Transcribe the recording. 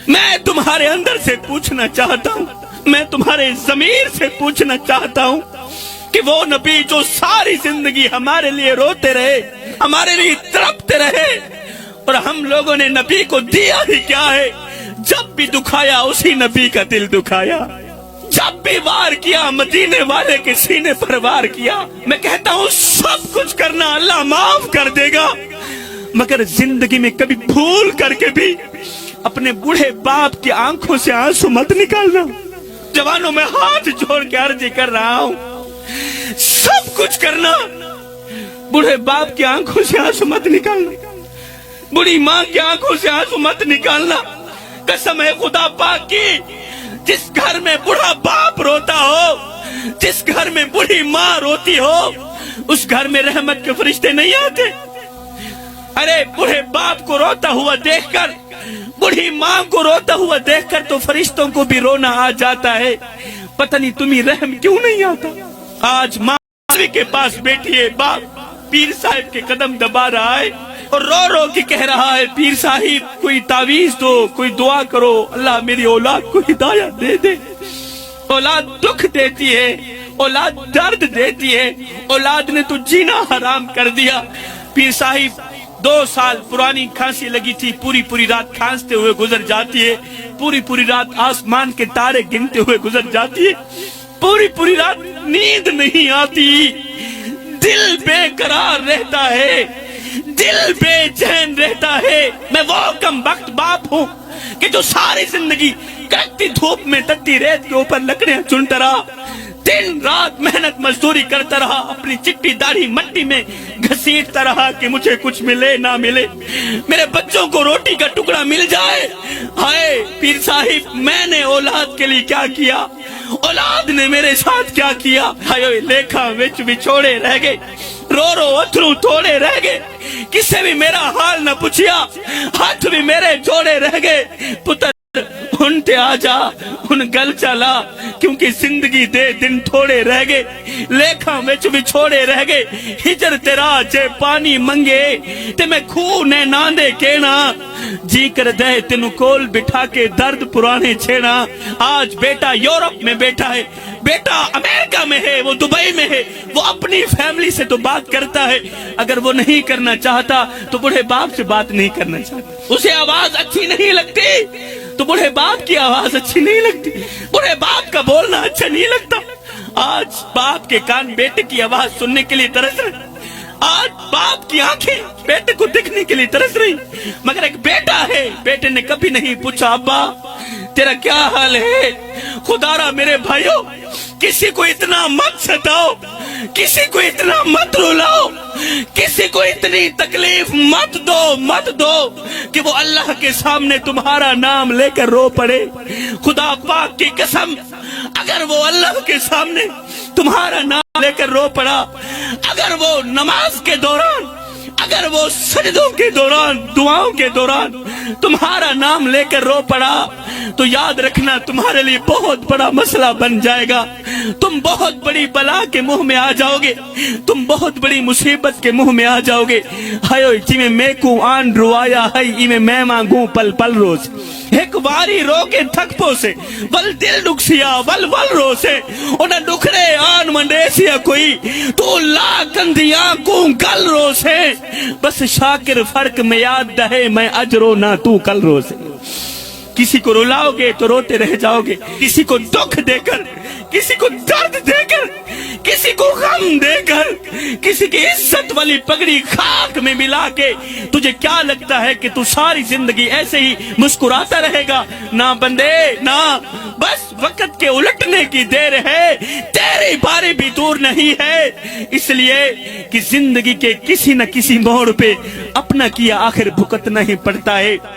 मैं तुम्हारे अंदर से पूछना चाहता हूँ, मैं तुम्हारे ज़मीर से पूछना चाहता हूँ कि वो नबी जो सारी जिंदगी हमारे लिए रोते रहे, हमारे लिए तड़पते रहे, और हम लोगों ने नबी को दिया ही क्या है? जब भी दुखाया उसी नबी का दिल दुखाया, जब भी वार किया मदीने वाले के सीने पर वार किया। मैं कहता हूँ सब कुछ करना अल्लाह माफ कर देगा, मगर जिंदगी में कभी भूल करके भी अपने बूढ़े बाप की आंखों से आंसू मत निकालना। जवानों में हाथ जोड़ के अर्जी कर रहा हूँ, सब कुछ करना, बूढ़े बाप की आंखों से आंसू मत निकालना, बूढ़ी माँ की आंखों से आंसू मत निकालना। कसम है खुदा पाक की, जिस घर में बूढ़ा बाप रोता हो, जिस घर में बूढ़ी माँ रोती हो, उस घर में रहमत के फरिश्ते नहीं आते। अरे बूढ़े बाप को रोता हुआ देखकर, बूढ़ी माँ को रोता हुआ देखकर तो फरिश्तों को भी रोना आ जाता है। पता नहीं तुम्हें रहम क्यों नहीं आता। आज माँ के पास बैठी है, बाप पीर साहिब के कदम दबा रहा है और रो रो के कह रहा है, पीर साहिब कोई तावीज दो, कोई दुआ करो, अल्लाह मेरी औलाद को हिदायत दे दे। औलाद दुख देती है, औलाद दर्द देती है, औलाद ने तो जीना हराम कर दिया। पीर साहिब 2 साल पुरानी खांसी लगी थी, पूरी पूरी रात खांसते हुए गुजर जाती है, पूरी पूरी रात आसमान के तारे गिनते हुए गुजर जाती है, पूरी पूरी रात नींद नहीं आती, दिल बेकरार रहता है, दिल बेचैन रहता है। मैं वो कम वक्त बाप हूँ कि जो सारी जिंदगी कड़कती धूप में तत्ती रेत के ऊपर लकड़ियां चुनता रहा, दिन रात मेहनत मजदूरी करता रहा, अपनी चिट्टी दाढ़ी मट्टी में घसीटता रहा कि मुझे कुछ मिले ना मिले, मेरे बच्चों को रोटी का टुकड़ा मिल जाए। हाय पीर साहिब, मैंने औलाद के लिए क्या किया, औलाद ने मेरे साथ क्या किया। हाय लेखा विच विछोड़े रह गए, रो रो अथरू थोड़े रह गए, किसे भी मेरा हाल न पूछिया, हाथ भी मेरे जोड़े रह गए। पुत्र उनते आजा, उन गल चला, क्योंकि जिंदगी दे दिन थोड़े रह गए, लेखा विच विछोड़े रह गए। हिजर तेरा जे पानी मंगे ते मैं खूह ने नांदे कहना, जी कर दे तेनू कोल बिठा के दर्द पुराने छेड़ा। आज बेटा यूरोप में बैठा है, बेटा अमेरिका में है, वो दुबई में है, वो अपनी फैमिली से तो बात करता है, अगर वो नहीं करना चाहता तो बूढ़े बाप से बात नहीं करना चाहता। उसे आवाज अच्छी नहीं लगती तो बूढ़े बाप की आवाज अच्छी नहीं लगती, बूढ़े बाप का बोलना अच्छा नहीं लगता। आज बाप के कान बेटे की आवाज सुनने के लिए तरस रहे, आज बाप की आंखें बेटे को देखने के लिए तरस रही, मगर एक बेटा है, बेटे ने कभी नहीं पूछा अब्बा तेरा क्या हाल है। खुदारा मेरे भाइयों, किसी को इतना मत सताओ, किसी को इतना मत रुलाओ, किसी को इतनी तकलीफ मत दो कि वो अल्लाह के सामने तुम्हारा नाम लेकर रो पड़े। खुदा पाक की कसम, अगर वो अल्लाह के सामने तुम्हारा नाम लेकर रो पड़ा, अगर वो नमाज के दौरान, अगर वो सजदों के दौरान, दुआओं के दौरान तुम्हारा नाम लेकर रो पड़ा, तो याद रखना तुम्हारे लिए बहुत बड़ा मसला बन जाएगा। तुम बहुत बड़ी बला के मुंह में आ जाओगे, तुम बहुत बड़ी मुसीबत के मुंह में आ जाओगे। हायो जिमें मेकू आन रुआया है, इमें मैं मांगू पल पल रोज। एक बारी रो के थकपो से वल दिल दुखसिया वल वल रो से उन्हें दुखरे आन मंडेसिया कोई तो ला कंदिया को गल रो से। बस शाकिर फर्क में याद रहे, मैं अजरो ना तू कल रो से। किसी को रुलाओगे तो रोते रह जाओगे, किसी को दुख देकर, किसी को दर्द देकर, किसी को गम देकर, किसी की इज्जत वाली पगड़ी खाक में मिला के तुझे क्या लगता है कि तू सारी जिंदगी ऐसे ही मुस्कुराता रहेगा? ना बंदे ना, बस वक्त के उलटने की देर है, तेरी बारी भी दूर नहीं है। इसलिए कि जिंदगी के किसी न किसी मोड़ पे अपना किया आखिर भुगतना ही पड़ता है।